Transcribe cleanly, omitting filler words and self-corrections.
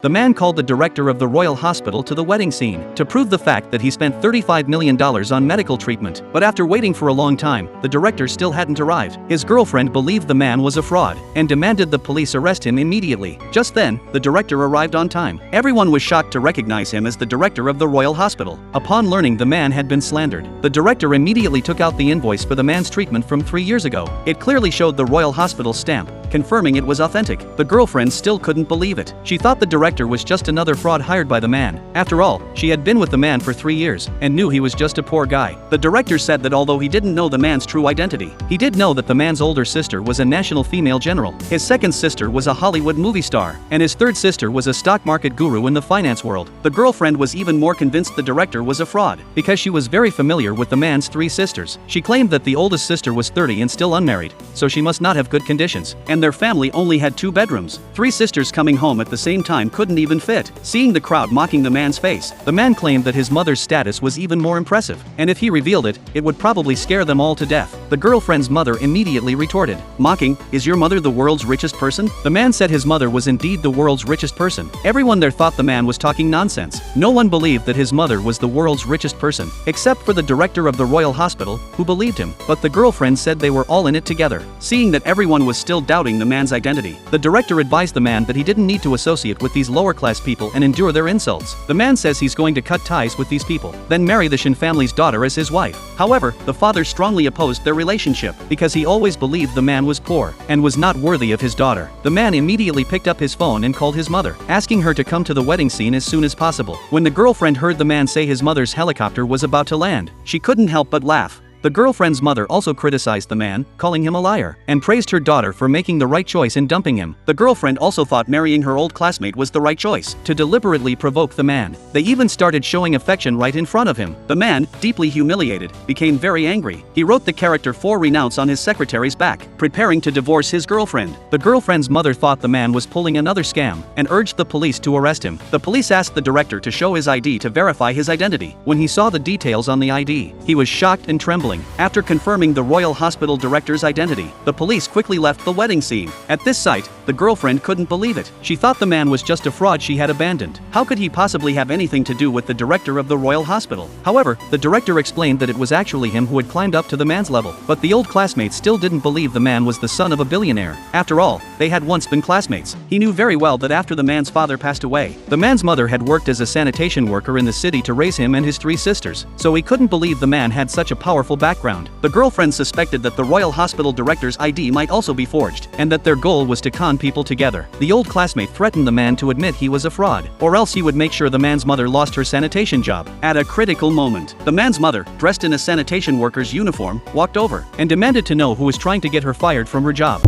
The man called the director of the Royal Hospital to the wedding scene to prove the fact that he spent $35 million on medical treatment. But after waiting for a long time, the director still hadn't arrived. His girlfriend believed the man was a fraud and demanded the police arrest him immediately. Just then, the director arrived on time. Everyone was shocked to recognize him as the director of the Royal Hospital. Upon learning the man had been slandered, the director immediately took out the invoice for the man's treatment from 3 years ago. It clearly showed the Royal Hospital stamp, confirming it was authentic. The girlfriend still couldn't believe it. She thought the director was just another fraud hired by the man. After all, she had been with the man for 3 years and knew he was just a poor guy. The director said that although he didn't know the man's true identity, he did know that the man's older sister was a national female general, his second sister was a Hollywood movie star, and his third sister was a stock market guru in the finance world. The girlfriend was even more convinced the director was a fraud because she was very familiar with the man's 3 sisters. She claimed that the oldest sister was 30 and still unmarried, so she must not have good conditions, and their family only had 2 bedrooms. 3 sisters coming home at the same time couldn't even fit. Seeing the crowd mocking the man's face, the man claimed that his mother's status was even more impressive, and if he revealed it, it would probably scare them all to death. The girlfriend's mother immediately retorted, mocking, "Is your mother the world's richest person?" The man said his mother was indeed the world's richest person. Everyone there thought the man was talking nonsense. No one believed that his mother was the world's richest person, except for the director of the Royal Hospital, who believed him. But the girlfriend said they were all in it together. Seeing that everyone was still doubting the man's identity, the director advised the man that he didn't need to associate with these lower-class people and endure their insults. The man says he's going to cut ties with these people, then marry the Shin family's daughter as his wife. However, the father strongly opposed their relationship because he always believed the man was poor and was not worthy of his daughter. The man immediately picked up his phone and called his mother, asking her to come to the wedding scene as soon as possible. When the girlfriend heard the man say his mother's helicopter was about to land, she couldn't help but laugh. The girlfriend's mother also criticized the man, calling him a liar, and praised her daughter for making the right choice in dumping him. The girlfriend also thought marrying her old classmate was the right choice, to deliberately provoke the man. They even started showing affection right in front of him. The man, deeply humiliated, became very angry. He wrote the character 4 renounce on his secretary's back, preparing to divorce his girlfriend. The girlfriend's mother thought the man was pulling another scam, and urged the police to arrest him. The police asked the director to show his ID to verify his identity. When he saw the details on the ID, he was shocked and trembling. After confirming the Royal Hospital director's identity, the police quickly left the wedding scene. At this sight, the girlfriend couldn't believe it. She thought the man was just a fraud she had abandoned. How could he possibly have anything to do with the director of the Royal Hospital? However, the director explained that it was actually him who had climbed up to the man's level. But the old classmate still didn't believe the man was the son of a billionaire. After all, they had once been classmates. He knew very well that after the man's father passed away, the man's mother had worked as a sanitation worker in the city to raise him and his 3 sisters. So he couldn't believe the man had such a powerful background. The girlfriend suspected that the Royal Hospital director's ID might also be forged, and that their goal was to con people together. The old classmate threatened the man to admit he was a fraud, or else he would make sure the man's mother lost her sanitation job. At a critical moment, the man's mother, dressed in a sanitation worker's uniform, walked over and demanded to know who was trying to get her fired from her job.